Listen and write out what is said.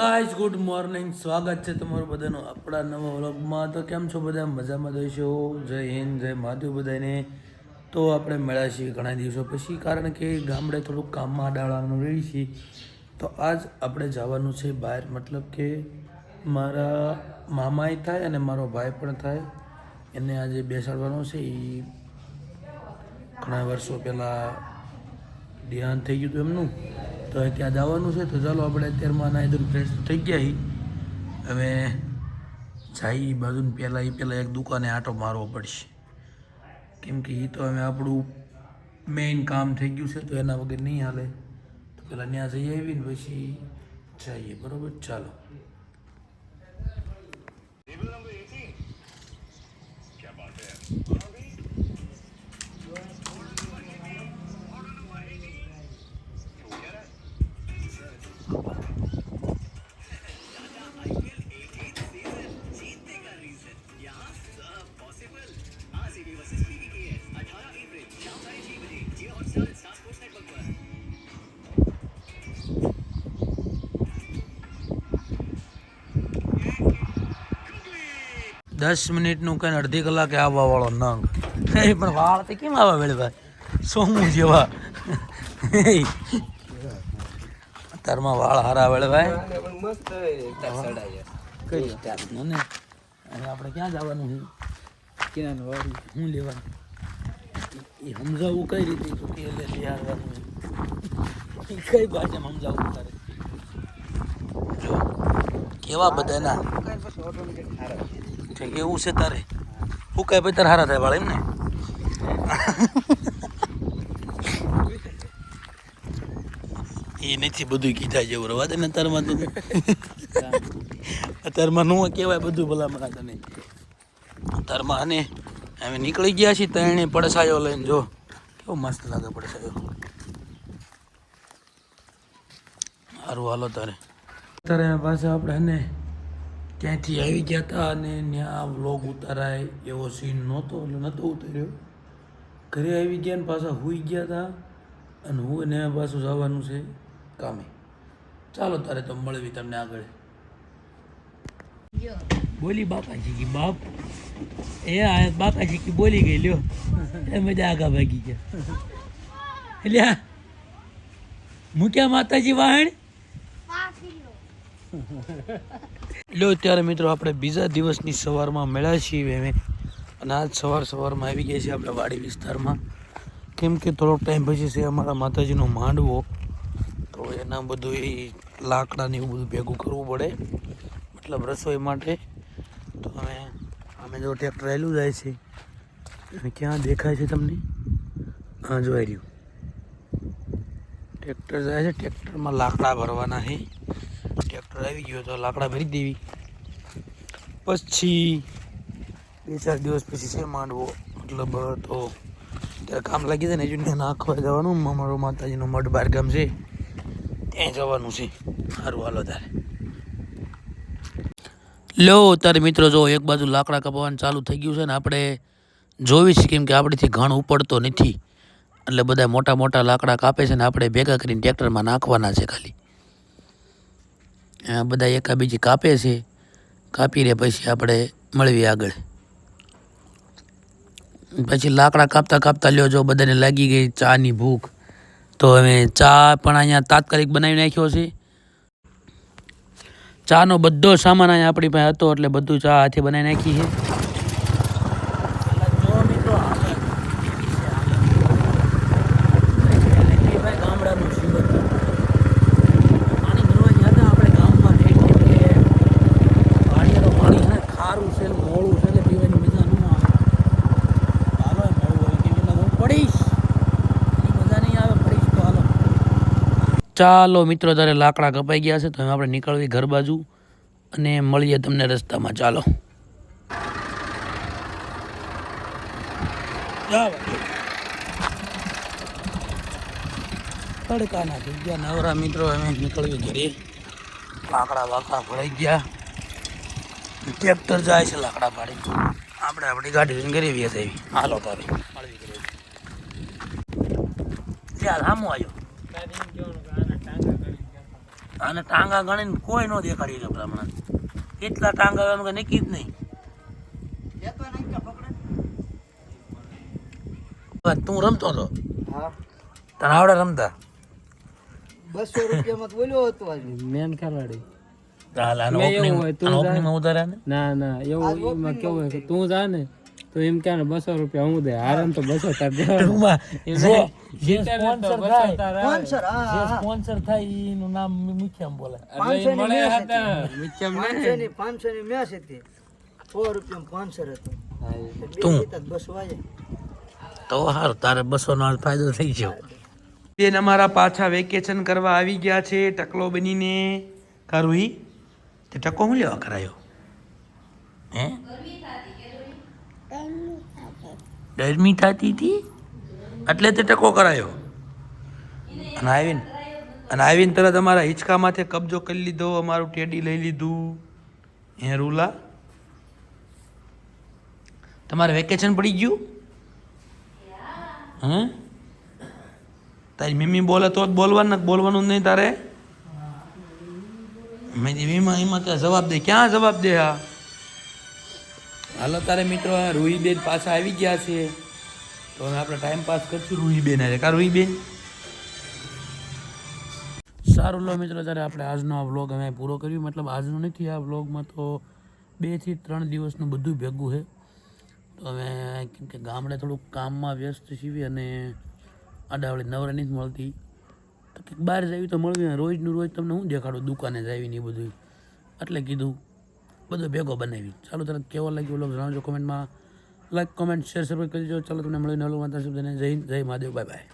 Guys good morning, સ્વાગત છે તમારું બધાનું આપણા નવા વ્લોગમાં. તો કેમ છો બધા? મજામાં દઈશો. જય હિન્દ, જય મહાદેવ બધાને. તો આપણે મળ્યા છીએ ઘણા દિવસો પછી, કારણ કે ગામડે થોડુંક કામમાં ડાળવાનું રહી છે. તો આજ આપણે જવાનું છે બહાર, મતલબ કે મારા મામાય થાય અને મારો ભાઈ પણ થાય, એને આજે બેસાડવાનો છે. એ ઘણા વર્ષો પહેલાં ધ્યાન થઈ ગયું હતું એમનું, તો ત્યાં જવાનું છે. તો ચાલો આપણે અત્યારમાં નાઈ ફ્રેશ થઈ ગયા છીએ. હવે જઈ બાજુ પહેલાં એક દુકાને આંટો મારવો પડશે, કેમ કે એ તો હવે આપણું મેઇન કામ થઈ ગયું છે, તો એના વગર નહીં હાલે. તો પહેલાં ત્યાં જઈ આવીને પછી જઈએ, બરાબર? ચાલો. 10 મિનિટનું કંઈ અડધી કલાકે આવવા વાળો નંગ. પણ વાળ તો કેમ આવા વેળે ભાઈ, સોમું જેવા. તારમાં વાળ હારા વેળે ભાઈ. અને આપણે ક્યાં જવાનું છે? શું લેવાનું એ સમજાવવું કઈ રીતે? કઈ ભાષામાં સમજાવવું તારે? જો કેવા બધાના એવું છે તારે. હું કઈ ભાઈ તારે હારા થાય વાળ, એમ ને? એ નથી બધું કીધા જેવું રવા દે ને તારમાં. તું અત્યારમાં નું કહેવાય બધું ભલામણ તને. તારમાં અને અમે નીકળી ગયા છીએ તણે પડસાયો લઈને. જો કેવો મસ્ત લાગે પડસાયો. સારું હાલો તારે. તારે પાછા આપણે ને ત્યાંથી આવી ગયા હતા અને ત્યાં વ્લોગ ઉતારાય એવો સીન નહોતો, એટલે નહોતો ઉતાર્યો. ઘરે આવી ગયા ને પાછા સૂઈ ગયા હતા, અને હું એને પાછું જવાનું છે કામે. ચાલો તારે તો મળવી તમને આગળ. બોલી બાપાજી કી બાપ એ આ બાપાજી કી બોલી ગઈ લ્યો. એ મજા આગા ભાગી ગયા. એટલે મૂક્યા માતાજી વાહણ લો. ત્યારે મિત્રો આપણે બીજા દિવસની સવારમાં મળ્યા છીએ અમે, અને આજ સવારમાં આવી ગયા છીએ આપણે વાડી વિસ્તારમાં, કેમ કે થોડોક ટાઈમ પછી છે અમારા માતાજીનો માંડવો. તો એના બધું એ લાકડાને એવું બધું ભેગું કરવું પડે, મતલબ રસોઈ માટે. તો અમે જો ટ્રેક્ટર આવેલું જાય છે, અને ક્યાં દેખાય છે તમને? હા, જોઈ રહ્યું ટ્રેક્ટર જાય છે. ટ્રેક્ટરમાં લાકડા ભરવાના છે. ટ્રેક્ટર આવી ગયો તો લાકડા ભરી દેવી, પછી 2-4 દિવસ પછી છે માંડવો, મતલબ. તો ત્યારે કામ લાગી જાય ને હજુ નાખવા જવાનું. અમારો માતાજીનો મઢ બહાર ગામ છે, ત્યાં જવાનું છે. સારું હાલો તારે. લો તારે મિત્રો જો એક બાજુ લાકડા કપાવવાનું ચાલુ થઈ ગયું છે, ને આપણે જોવી છે, કેમ કે આપણેથી ઘણ ઉપડતો નથી, એટલે બધા મોટા મોટા લાકડા કાપે છે ને આપણે ભેગા કરીને ટ્રેક્ટરમાં નાખવાના છે ખાલી. બધા એકાબીજી કાપે છે, કાપી રે પછી આપણે મળીએ આગળ. પછી લાકડા કાપતા કાપતા લ્યો જો બધાને લાગી ગઈ ચાની ભૂખ, તો હવે ચા પણ અહીંયા તાત્કાલિક બનાવી નાખ્યો છે. ચાનો બધો સામાન અહીંયા આપણી પાસે હતો, એટલે બધું ચા હાથે બનાવી નાખી છે. ચાલો મિત્રો, તારે લાકડા કપાઈ ગયા છે, તો હવે આપણે નીકળવી ઘર બાજુ, અને મળીએ તમને રસ્તામાં. ચાલો. તડકાના થઈ ગયા નવરા મિત્રો, અમે નીકળવી ઘરે. લાકડા વાકડા ભરાઈ ગયા, ટ્રેક્ટર જાય છે લાકડા પાડી. આપણે આપણી ગાડી લઈને ઘરે વ્યા આવી. હાલો તારે મળવી ઘરે. ત્યાં સામું આવ્યો. આને ટાંગા ગણીને કોઈ ન દેખાડી શકે હમણાં કેટલા ટાંગા આવે એમ નક્કી જ નહીં. તું રમતો હતો તને આવડે રમતા 200 રૂપિયામાં તો બોલ્યો હતો આજે મેન ખેલાડી હાલ હાલ મેં એવું હોય, તું ઓપનિંગમાં ઉતાર્યા ને ના એવું એમાં કેવું હોય કે તું જા ને તો એમ કે 200 રૂપિયા હું દે હારે તો 200 તાર દેવા જે સ્પોન્સર થાય સ્પોન્સર જે સ્પોન્સર થાય એનું નામ મુખ્યમ બોલે 500 ની મેચ હતી. મિચમ 500 ની મેચ હતી 100 રૂપિયામાં 500 હતો તું? 200 વાગે તો સારું તારે 200 નો ફાયદો થઈ ગયો. બેન અમારા પાછા વેકેશન કરવા આવી ગયા છે ટકલો બનીને. કરુઈ તે ટકો હું લેવા કરાયો હે ગરમી થતી હતી એટલે તે ટકો કરાયો અને આવીને તરત અમારા હિંચકામાંથી કબજો કરી લીધો. અમારું ટેડી લઈ લીધું. હે રૂલા તમારે વેકેશન પડી ગયું? હે તારી મમ્મી બોલે તો જ બોલવાનું નહીં તારે. મેં વીમા એમાં ત્યાં જવાબ દે ક્યાં જવાબ દે. હા હાલો તારે મિત્રો રૂહીબેન પાછા આવી ગયા છે તો હવે આપણે ટાઈમ પાસ કરશું રૂહીબેન હારે. કા રૂહીબેન સારું લો મિત્રો ત્યારે આપણે આજનો આ વ્લોગ અમે પૂરો કર્યો. મતલબ આજનો નથી, આ વ્લોગમાં તો 2 થી 3 દિવસનું બધું ભેગું છે. તો હવે કેમ કે ગામડે થોડુંક કામમાં વ્યસ્ત છીએ અને આડાવડી નવરા નથી મળતી તો કંઈક બહાર જાવી તો મળવી. રોજનું રોજ તમને હું દેખાડું દુકાને જાવીને એ બધું એટલે કીધું બધો ભેગો બનાવી. ચાલો તરત કેવો લાગ્યો વ્લોગ જણાવજો કોમેન્ટમાં. લાઈક કોમેન્ટ શેર સબસ્ક્રાઈબ કરી દેજો. ચાલો તમને મળીને નવું વાંતા શબ્દને જય મહાદેવ. Bye bye.